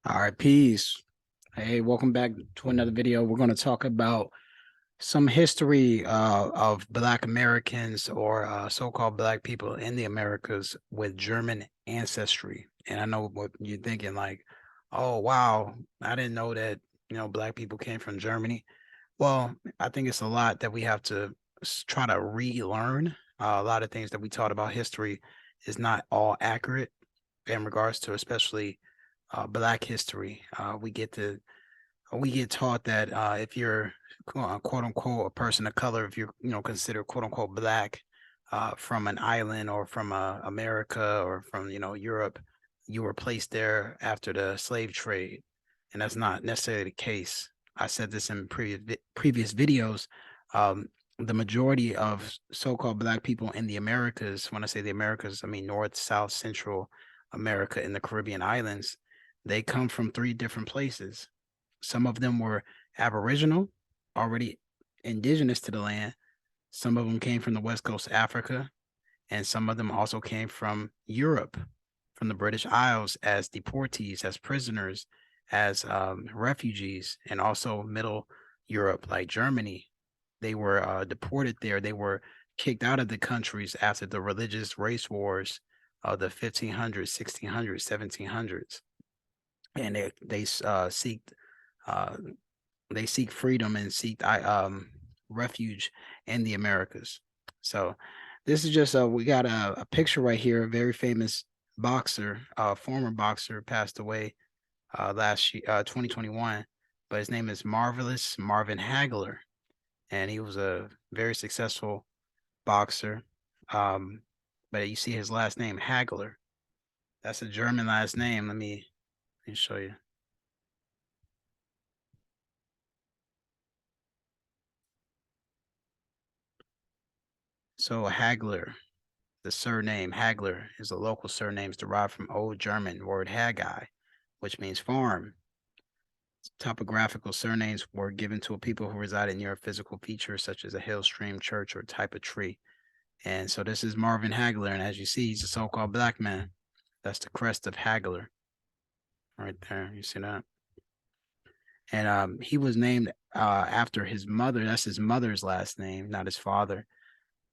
All right, peace. Hey, welcome back to another video. We're going to talk about some history of Black Americans or so-called Black people in the Americas with German ancestry. And I know what you're thinking, like, oh, wow, I didn't know that, Black people came from Germany. Well, I think it's a lot that we have to try to relearn. A lot of things that we taught about history is not all accurate in regards to especially Black history. We get taught that if you're quote unquote a person of color, if you're considered quote unquote Black from an island or from America or from Europe, you were placed there after the slave trade, and that's not necessarily the case. I said this in previous videos. Um, the majority of so-called Black people in the Americas, when I say the Americas, I mean North, South, Central America, and the Caribbean islands, they come from three different places. Some of them were Aboriginal, already indigenous to the land. Some of them came from the West Coast of Africa, and some of them also came from Europe, from the British Isles as deportees, as prisoners, as refugees, and also Middle Europe, like Germany. They were deported there. They were kicked out of the countries after the religious race wars of the 1500s, 1600s, 1700s, and uh, they seek freedom and seek refuge in the Americas. So this is just we got a picture right here, a very famous boxer, former boxer, passed away last year, 2021, but his name is Marvelous Marvin Hagler, and he was a very successful boxer. Um, but you see his last name Hagler. That's a German last name. Let me show you. So Hagler, the surname Hagler is a local surname derived from Old German word Haggai, which means farm. Topographical surnames were given to a people who resided near a physical feature such as a hill, stream, church, or type of tree. And so this is Marvin Hagler, and as you see, he's a so-called Black man. That's the crest of Hagler right there. You see that? And he was named after his mother. That's his mother's last name, not his father.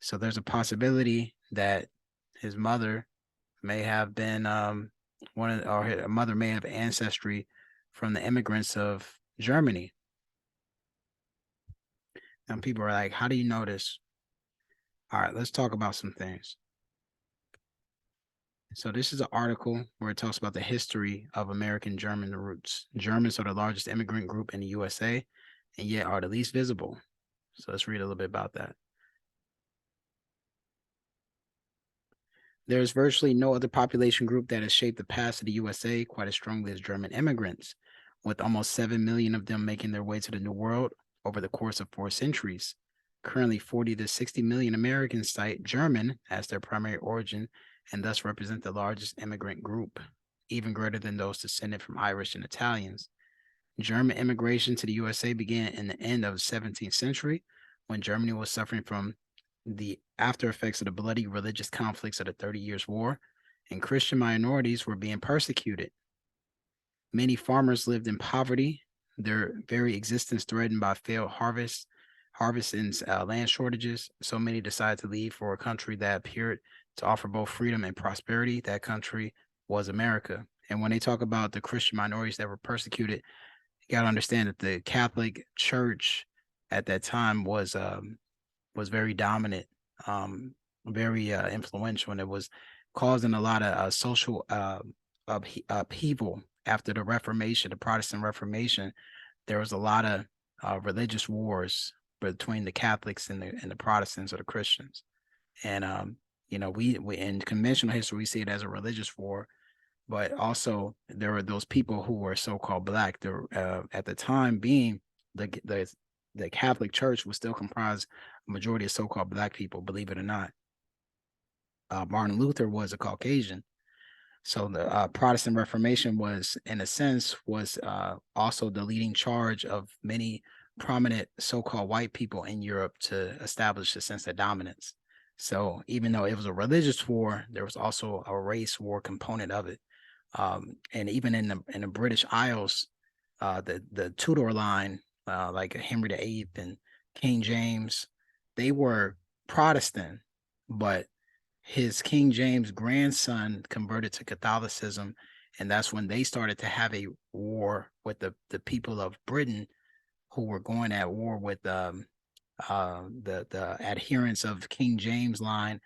So there's a possibility that his mother may have been one of, or her mother may have ancestry from the immigrants of Germany. And people are like, how do you know this? All right, let's talk about some things. So this is an article where it talks about the history of American German roots. Germans are the largest immigrant group in the USA and yet are the least visible. So let's read a little bit about that. There is virtually no other population group that has shaped the past of the USA quite as strongly as German immigrants, with almost 7 million of them making their way to the New World over the course of 4 centuries. Currently, 40 to 60 million Americans cite German as their primary origin and thus represent the largest immigrant group, even greater than those descended from Irish and Italians. German immigration to the USA began in the end of the 17th century when Germany was suffering from the after effects of the bloody religious conflicts of the 30 Years' War, and Christian minorities were being persecuted. Many farmers lived in poverty, their very existence threatened by failed harvests and land shortages. So many decided to leave for a country that appeared to offer both freedom and prosperity. That country was America. And when they talk about the Christian minorities that were persecuted, you got to understand that the Catholic Church at that time was very dominant, um, very influential, and it was causing a lot of social upheaval after the Reformation, the Protestant Reformation. There was a lot of religious wars between the Catholics and the Protestants or the Christians, and we in conventional history we see it as a religious war, but also there were those people who were so-called Black. There at the time being the Catholic Church was still comprised a majority of so-called Black people, believe it or not. Martin Luther was a Caucasian. So the Protestant Reformation was, in a sense, was also the leading charge of many prominent so-called white people in Europe to establish a sense of dominance. So even though it was a religious war, there was also a race war component of it, And even in the British Isles, the Tudor line, like Henry VIII and King James, they were Protestant, but his King James grandson converted to Catholicism, and that's when they started to have a war with the people of Britain who were going at war with the adherents of King James line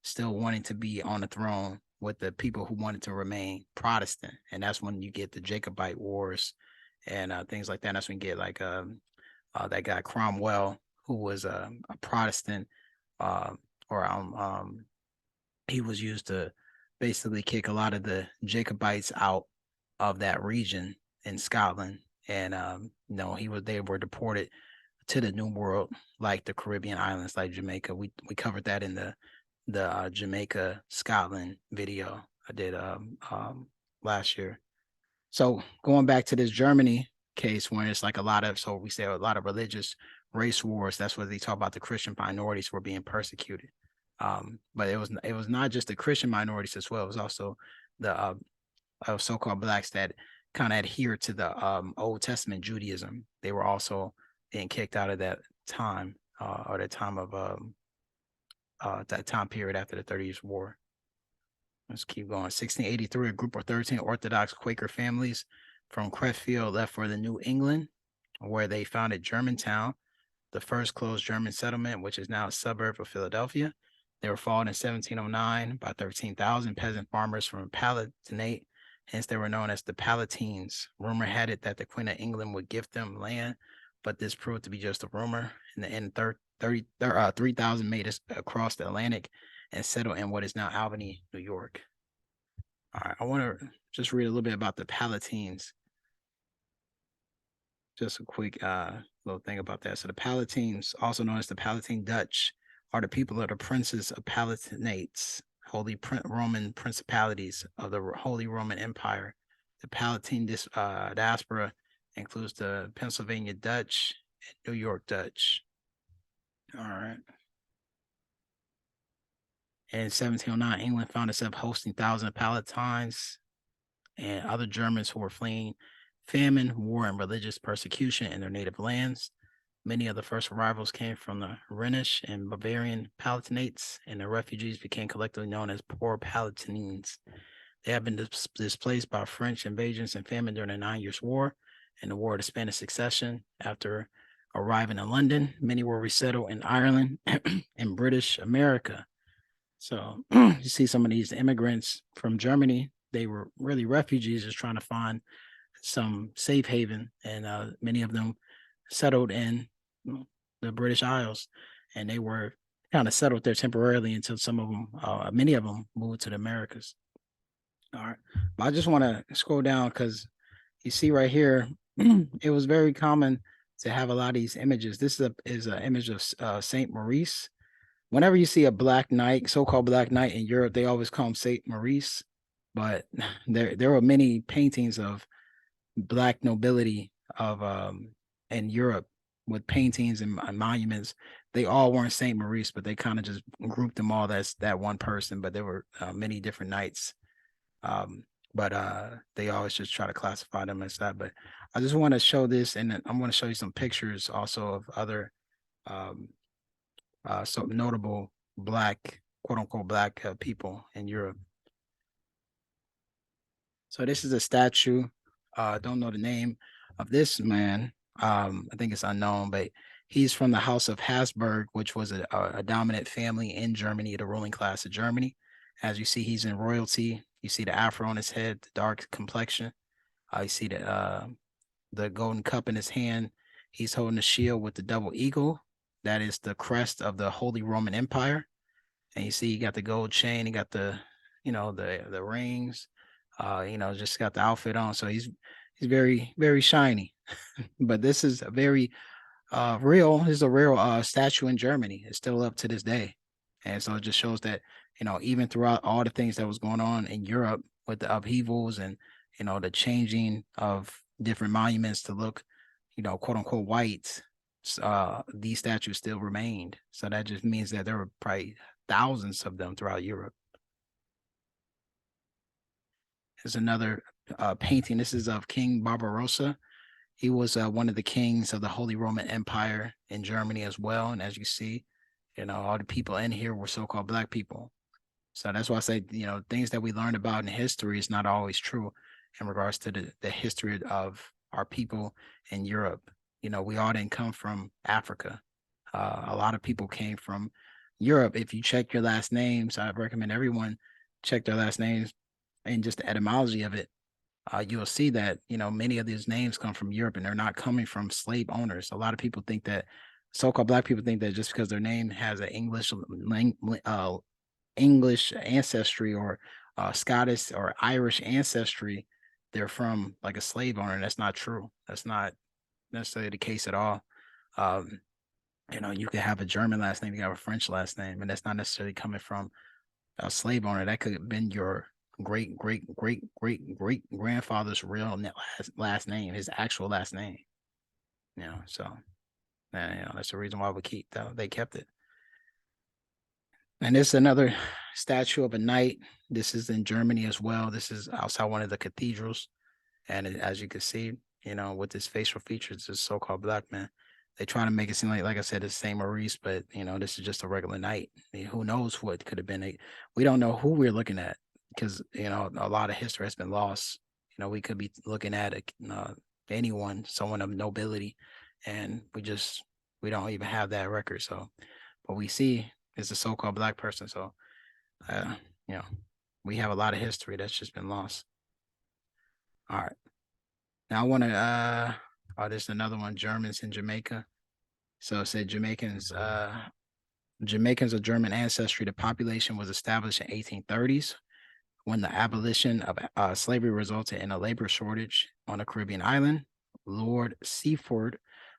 still wanting to be on the throne with the people who wanted to remain Protestant, and that's when you get the Jacobite wars and things like that. That's when you get like that guy Cromwell, who was a Protestant, uh, or he was used to basically kick a lot of the Jacobites out of that region in Scotland, and they were deported to the New World, like the Caribbean islands, like Jamaica. We covered that in the Jamaica Scotland video I did last year. So going back to this Germany case, where it's like we say a lot of religious race wars. That's what they talk about. The Christian minorities were being persecuted, but it was not just the Christian minorities as well. It was also the so-called blacks that kind of adhere to the Old Testament Judaism. They were also being kicked out of that time, or the time of that time period after the 30 Years' War. Let's keep going. 1683, a group of 13 Orthodox Quaker families from Crefeld left for the New England, where they founded Germantown, the first closed German settlement, which is now a suburb of Philadelphia. They were followed in 1709 by 13,000 peasant farmers from Palatinate. Hence, they were known as the Palatines. Rumor had it that the Queen of England would gift them land, but this proved to be just a rumor. In the end, 3,000 made it across the Atlantic and settled in what is now Albany, New York. All right, I want to just read a little bit about the Palatines. Just a quick little thing about that. So the Palatines, also known as the Palatine Dutch, are the people of the princes of Palatinates, Roman principalities of the Holy Roman Empire. The Palatine diaspora includes the Pennsylvania Dutch and New York Dutch. All right. In 1709, England found itself hosting thousands of Palatines and other Germans who were fleeing famine, war, and religious persecution in their native lands. Many of the first arrivals came from the Rhenish and Bavarian Palatinates, and the refugees became collectively known as poor Palatines. They have been displaced by French invasions and famine during the 9 Years' War and the War of the Spanish Succession. After arriving in London, many were resettled in Ireland and British America. So you see some of these immigrants from Germany, they were really refugees just trying to find some safe haven, and many of them settled in the British Isles, and they were kind of settled there temporarily until many of them moved to the Americas. All right, but I just want to scroll down because you see right here, it was very common to have a lot of these images. This is an image of Saint Maurice. Whenever you see a black knight, so-called black knight in Europe, they always call him Saint Maurice. But there were many paintings of black nobility of in Europe with paintings and monuments. They all weren't Saint Maurice, but they kind of just grouped them all as that one person. But there were many different knights. But they always just try to classify them as that. But I just want to show this, and I'm going to show you some pictures also of other some notable black, quote unquote, black people in Europe. So this is a statue. Don't know the name of this man. I think it's unknown, but he's from the House of Habsburg, which was a dominant family in Germany, the ruling class of Germany. As you see, he's in royalty. You see the afro on his head, the dark complexion. You see the golden cup in his hand. He's holding a shield with the double eagle. That is the crest of the Holy Roman Empire. And you see, he got the gold chain. He got the rings. Just got the outfit on. So he's very, very shiny. But this is a very real. This is a real statue in Germany. It's still up to this day. And so it just shows that, even throughout all the things that was going on in Europe with the upheavals and, the changing of different monuments to look, quote unquote, white, these statues still remained. So that just means that there were probably thousands of them throughout Europe. There's another painting. This is of King Barbarossa. He was one of the kings of the Holy Roman Empire in Germany as well. And as you see, all the people in here were so-called black people. So that's why I say, things that we learned about in history is not always true in regards to the history of our people in Europe. We all didn't come from Africa. A lot of people came from Europe. If you check your last names, I recommend everyone check their last names and just the etymology of it. You'll see that many of these names come from Europe, and they're not coming from slave owners. A lot of people think that so-called black people think that just because their name has an English ancestry or Scottish or Irish ancestry, they're from like a slave owner. And that's not true. That's not necessarily the case at all. Um, you could have a German last name, you have a French last name, and that's not necessarily coming from a slave owner. That could have been your great great great great great grandfather's real last name, his actual last name. So that's the reason why they kept it. And this is another statue of a knight. This is in Germany as well. This is outside one of the cathedrals. And as you can see, with his facial features, this so-called black man, they try to make it seem like I said, it's Saint Maurice, but this is just a regular knight. I mean, who knows what could have been? We don't know who we're looking at because a lot of history has been lost. We could be looking at anyone, someone of nobility, and we don't even have that record. So, what we see is a so-called black person. So, uh, you know, we have a lot of history that's just been lost. All right. Now I want to there's another one, Germans in Jamaica. So it said Jamaicans of German ancestry. The population was established in 1830s when the abolition of slavery resulted in a labor shortage on a Caribbean island. Lord Seaford,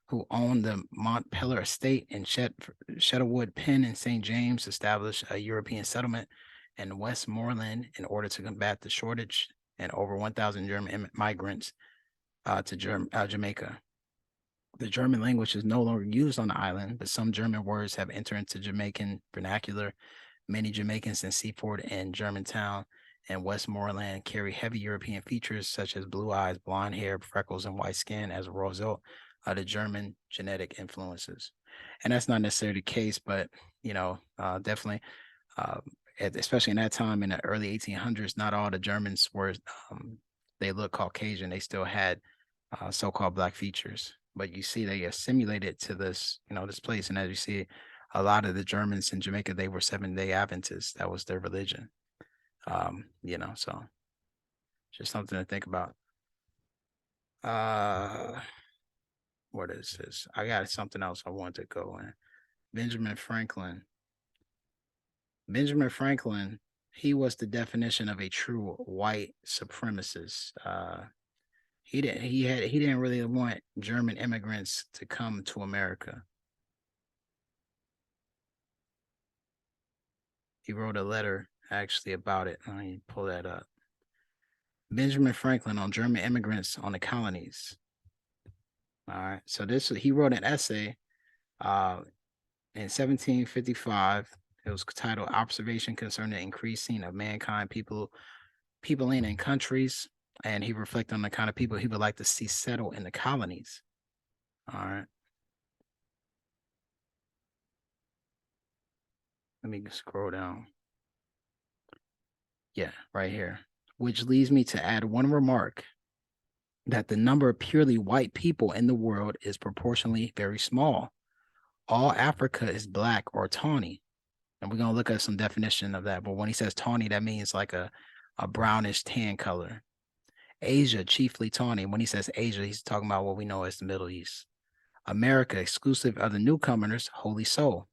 who owned the Montpelier estate in Cheddlewood Pen in St. James, established a European settlement in Westmoreland in order to combat the shortage, and over 1,000 German migrants to Jamaica. The German language is no longer used on the island, but some German words have entered into Jamaican vernacular. Many Jamaicans in Seaford and Germantown and Westmoreland carry heavy European features such as blue eyes, blonde hair, freckles, and white skin as a result of the German genetic influences. And that's not necessarily the case, but definitely, especially in that time in the early 1800s, not all the Germans were they look Caucasian. They still had so-called black features, but you see they assimilated to this this place. And as you see, a lot of the Germans in Jamaica, they were Seventh-day Adventists. That was their religion. So just something to think about. What is this? I got something else I want to go in. Benjamin Franklin, he was the definition of a true white supremacist. He didn't really want German immigrants to come to America. He wrote a letter actually about it. Let me pull that up. Benjamin Franklin on German immigrants on the colonies. All right. So he wrote an essay in 1755. It was titled Observation Concerning the Increasing of Mankind, Peopling in Countries. And he reflected on the kind of people he would like to see settle in the colonies. All right. Let me scroll down. Yeah, right here. Which leads me to add one remark that the number of purely white people in the world is proportionally very small. All Africa is black or tawny. And we're going to look at some definition of that. But when he says tawny, that means like a brownish tan color. Asia, chiefly tawny. When he says Asia, he's talking about what we know as the Middle East. America, exclusive of the newcomers, holy soul.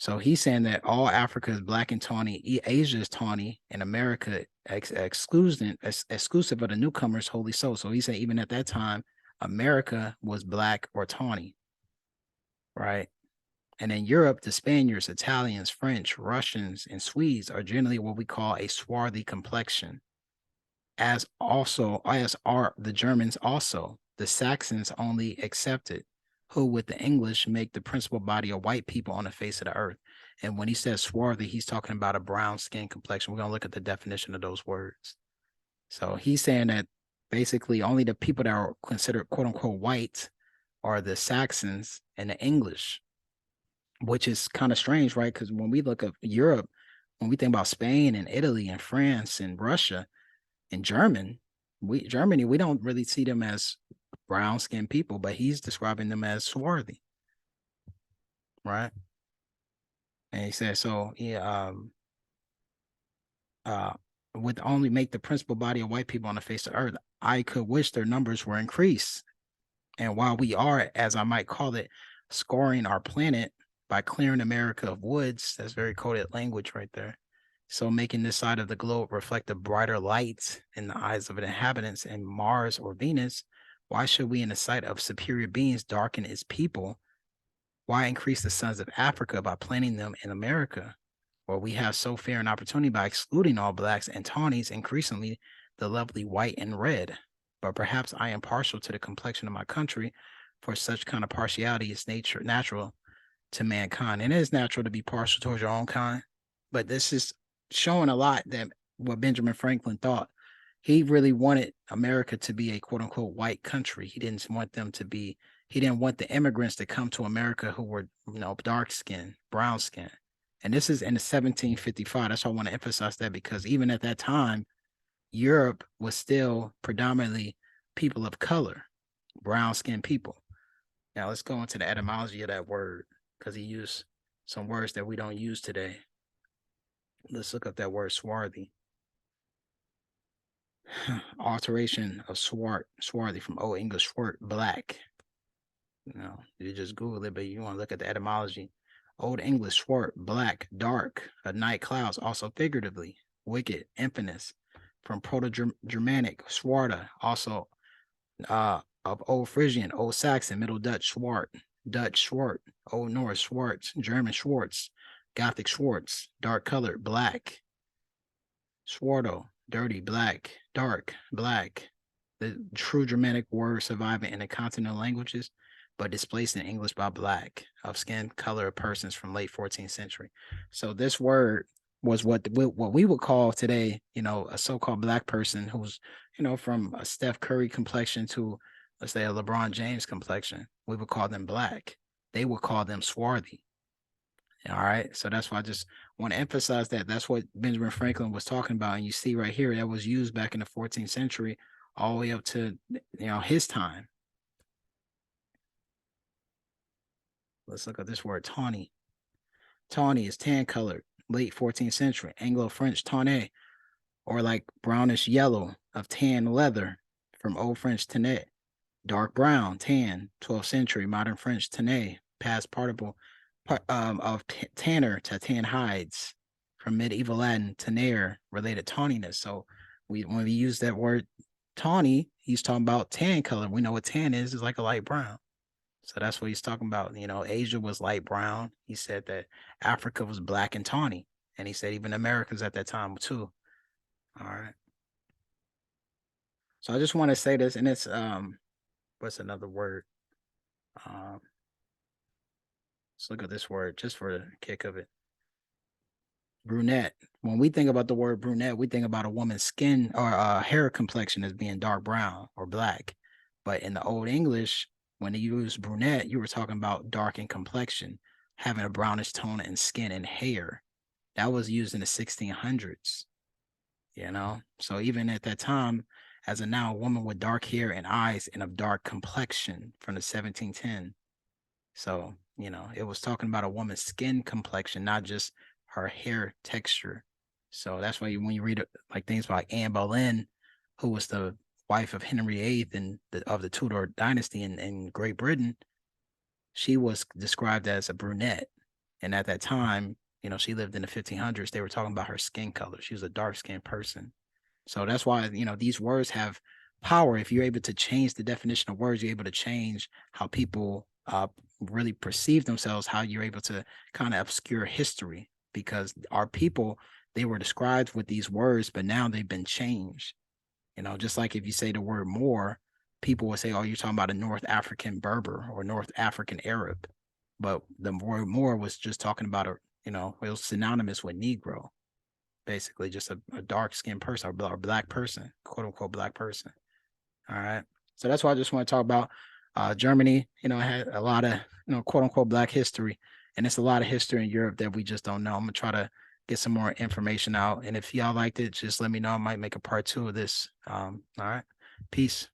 So he's saying that all Africa is black and tawny, Asia is tawny, and America exclusive of the newcomers, holy soul. So he said even at that time, America was black or tawny, right? And in Europe, the Spaniards, Italians, French, Russians, and Swedes are generally what we call a swarthy complexion, as are the Germans also. The Saxons only accepted, who with the English make the principal body of white people on the face of the earth. And when he says swarthy, he's talking about a brown skin complexion. We're going to look at the definition of those words. So he's saying that basically only the people that are considered quote unquote white are the Saxons and the English, which is kind of strange, right? Because when we look at Europe, when we think about Spain and Italy and France and Russia and Germany, we don't really see them as brown skinned people, but he's describing them as swarthy, right? And he said, so yeah, uh, would only make the principal body of white people on the face of the earth. I could wish their numbers were increased. And while we are, as I might call it, scoring our planet by clearing America of woods, that's very coded language right there. So making this side of the globe reflect a brighter light in the eyes of the inhabitants in Mars or Venus, why should we, in the sight of superior beings, darken its people? Why increase the sons of Africa by planting them in America, where we have so fair an opportunity by excluding all blacks and tawnies, increasingly the lovely white and red? But perhaps I am partial to the complexion of my country, for such kind of partiality is natural to mankind. And it is natural to be partial towards your own kind. But this is showing a lot that what Benjamin Franklin thought. He really wanted America to be a quote unquote white country. He didn't want them to be, he didn't want the immigrants to come to America who were, dark skinned, brown skinned. And this is in the 1755. That's why I want to emphasize that, because even at that time, Europe was still predominantly people of color, brown skinned people. Now let's go into the etymology of that word, because he used some words that we don't use today. Let's look up that word swarthy. Alteration of swarthy from Old English swart, black. You just Google it, but you want to look at the etymology. Old English swart, black, dark, a night clouds, also figuratively, wicked, infamous. From Proto-Germanic swarta, also of Old Frisian, Old Saxon, Middle Dutch swart, Dutch swart, Old Norse schwartz, German schwartz, Gothic schwartz, dark colored, black. Swarto, dirty, black, dark, black. The true Germanic word surviving in the continental languages, but displaced in English by black, of skin color of persons from late 14th century. So this word was what we would call today, a so-called black person who's, from a Steph Curry complexion to, let's say, a LeBron James complexion. We would call them black. They would call them swarthy. All right. So that's why I just want to emphasize that that's what Benjamin Franklin was talking about. And you see right here that was used back in the 14th century all the way up to, his time. Let's look at this word tawny. Tawny is tan colored, late 14th century, Anglo-French tawny, or like brownish yellow of tan leather, from Old French tannet. Dark brown, tan, 12th century, modern French tannet, past participle of tanner to tan hides, from medieval Latin tanner, related tawniness. So when we use that word tawny, he's talking about tan color. We know what tan is like a light brown. So that's what he's talking about. Asia was light brown. He said that Africa was black and tawny. And he said even Americans at that time too. All right. So I just want to say this, and it's what's another word? Um, let's look at this word just for the kick of it. Brunette. When we think about the word brunette, we think about a woman's skin or hair complexion as being dark brown or black. But in the Old English, when they used brunette, you were talking about dark in complexion, having a brownish tone in skin and hair. That was used in the 1600s, So even at that time, as a now woman with dark hair and eyes and of dark complexion from the 1710. So, it was talking about a woman's skin complexion, not just her hair texture. So that's why when you read like things like Anne Boleyn, who was the wife of Henry VIII and of the Tudor dynasty in Great Britain, she was described as a brunette. And at that time, she lived in the 1500s. They were talking about her skin color. She was a dark skinned person. So that's why, these words have power. If you're able to change the definition of words, you're able to change how people really perceive themselves, how you're able to kind of obscure history, because our people, they were described with these words, but now they've been changed. Just like if you say the word Moor, people will say, oh, you're talking about a North African Berber or North African Arab. But the word Moor was just talking about it was synonymous with Negro. basically just a dark-skinned person or black person, quote unquote black person. All right. So that's why I just want to talk about Germany, had a lot of, quote unquote black history. And it's a lot of history in Europe that we just don't know. I'm gonna try to get some more information out. And if y'all liked it, just let me know. I might make a part 2 of this. All right. Peace.